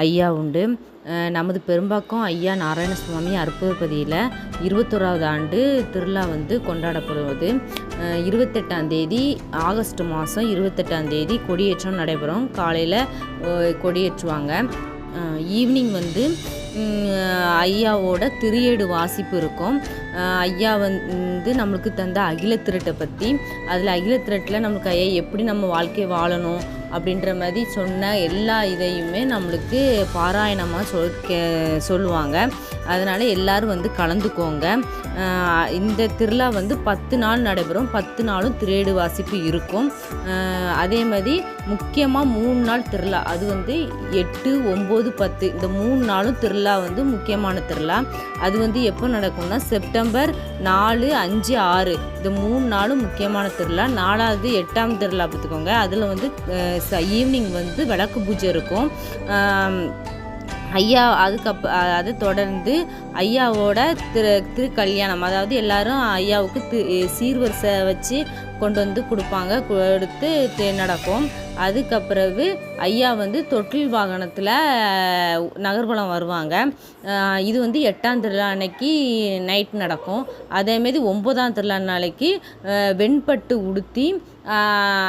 ஐயா உண்டு. நமது பெரும்பாக்கம் ஐயா நாராயணசுவாமி அற்புதபதியில் 21வது ஆண்டு திருவிழா கொண்டாடப்படுவது. 28ஆம் தேதி ஆகஸ்ட் மாதம் 28ஆம் தேதி கொடியேற்றம் நடைபெறும். காலையில் கொடியேற்றுவாங்க. ஈவினிங் ஐயாவோட திரியேடு வாசிப்பு இருக்கும். ஐயா நம்மளுக்கு தந்த அகிலத்திரட்டை பற்றி, அதில் அகிலத்திரட்டில் நம்மளுக்கு ஐயா எப்படி நம்ம வாழ்க்கையை வாழணும் அப்படின்ற மாதிரி சொன்ன எல்லா இதையுமே நம்மளுக்கு பாராயணமாக சொல்லுவாங்க. அதனால் எல்லோரும் கலந்துக்கோங்க. இந்த திருவிழா 10 நாள் நடைபெறும். 10 நாளும் திரையேடு வாசிப்பு இருக்கும். அதே மாதிரி முக்கியமாக 3 நாள் திருவிழா, அது 8, 9, 10 இந்த 3 நாளும் திருவிழா முக்கியமான திருவிழா. அது எப்போ நடக்கும்னா செப்டம்பர் 4, 5, 6 இந்த 3 நாளும் முக்கியமான திருவிழா. 4வது 8ஆம் திருவிழா பார்த்துக்கோங்க. அதில் ஈவினிங் விளக்கு பூஜை இருக்கும். ஐயா அதை தொடர்ந்து ஐயாவோட திருக்கல்யாணம், அதாவது எல்லாரும் ஐயாவுக்கு சீர்வரிசை வச்சு கொண்டு கொடுப்பாங்க. கொடுத்து நடக்கும். அதுக்கப்புறவு ஐயா தொட்டில் வாகனத்தில் நகர்வலம் வருவாங்க. இது 8ஆம் திருவிழா அன்னைக்கு நைட் நடக்கும். அதேமாரி 9ஆம் திருவிழா நாளைக்கு வெண்பட்டு உடுத்தி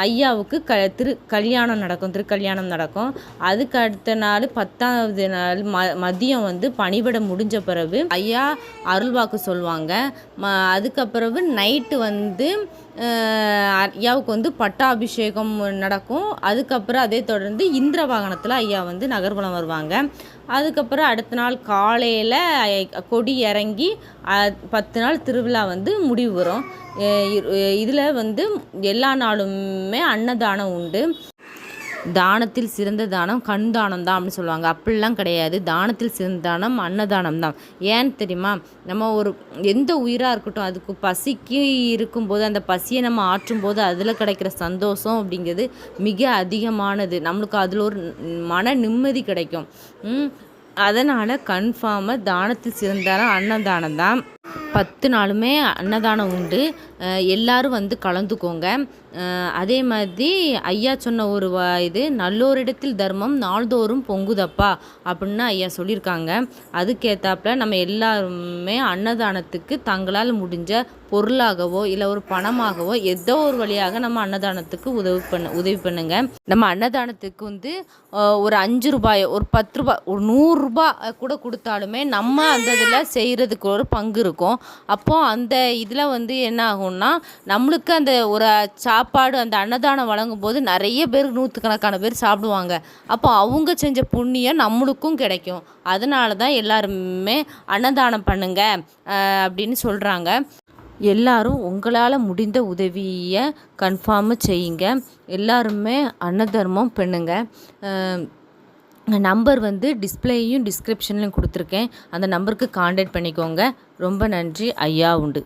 ஐயாவுக்கு திருக்கல்யாணம் நடக்கும். அதுக்கு அடுத்த நாள் 10ஆவது நாள் மதியம் பணிவிடம் முடிஞ்ச பிறகு ஐயா அருள்வாக்கு சொல்லுவாங்க. அதுக்கப்புறவு நைட்டு ஐயாவுக்கு பட்டாபிஷேகம் நடக்கும். அதுக்கப்புறம் அதே தொடர்ந்து இந்திர வாகனத்தில் ஐயா நகர்வலம் வருவாங்க. அதுக்கப்புறம் அடுத்த நாள் காலையில் கொடி இறங்கி 10 நாள் திருவிழா முடிவு வரும். இதில் எல்லா நாளுமே அன்னதானம் உண்டு. தானத்தில் சிறந்த தானம் கண் தானம் தான் அப்படின்னு சொல்லுவாங்க. அப்படிலாம் கிடையாது. தானத்தில் சிறந்த தானம் அன்னதானம் தான். ஏன்னு தெரியுமா? நம்ம எந்த உயிராக இருக்கட்டும், அதுக்கு பசிக்கு இருக்கும்போது அந்த பசியை நம்ம ஆற்றும்போது அதில் கிடைக்கிற சந்தோஷம் அப்படிங்கிறது மிக அதிகமானது. நம்மளுக்கு அதில் ஒரு மன நிம்மதி கிடைக்கும். அதனால் கன்ஃபார்மாக தானத்தில் சிறந்த அன்னதானம் தான். 10 நாளுமே அன்னதானம் உண்டு. எல்லோரும் கலந்துக்கோங்க. அதே மாதிரி ஐயா சொன்ன ஒரு இது, நல்லோரிடத்தில் தர்மம் நாள்தோறும் பொங்குதப்பா அப்படின்னு ஐயா சொல்லியிருக்காங்க. அதுக்கேற்றாப்புல நம்ம எல்லாருமே அன்னதானத்துக்கு தங்களால் முடிஞ்ச பொருளாகவோ இல்லை ஒரு பணமாகவோ ஏதோ ஒரு வழியாக நம்ம அன்னதானத்துக்கு உதவி பண்ணுங்க. நம்ம அன்னதானத்துக்கு ஒரு 5 ரூபாயோ ஒரு 10 ரூபாய் ஒரு 100 ரூபாய் கூட கொடுத்தாலுமே நம்ம அந்த இதில் செய்கிறதுக்கு ஒரு பங்கு இருக்கும். அப்போது அந்த இதில் என்ன ஆகும்னா நம்மளுக்கு அந்த ஒரு சாப்பாடு அந்த அன்னதானம் வழங்கும் போது நிறைய பேர் 100கணக்கான பேர் சாப்பிடுவாங்க. அப்போ அவங்க செஞ்ச புண்ணியம் நம்மளுக்கும் கிடைக்கும். அதனால தான் எல்லாருமே அன்னதானம் பண்ணுங்க அப்படின்னு சொல்கிறாங்க. எல்லாரும் உங்களால் முடிந்த உதவியை கன்ஃபார்மாக செய்யுங்க. எல்லாருமே அன்னதர்மம் பண்ணுங்க. நம்பர் டிஸ்பிளேயும் டிஸ்கிரிப்ஷன்லையும் கொடுத்துருக்கேன். அந்த நம்பருக்கு கான்டாக்ட் பண்ணிக்கோங்க. ரொம்ப நன்றி. ஐயா உண்டு.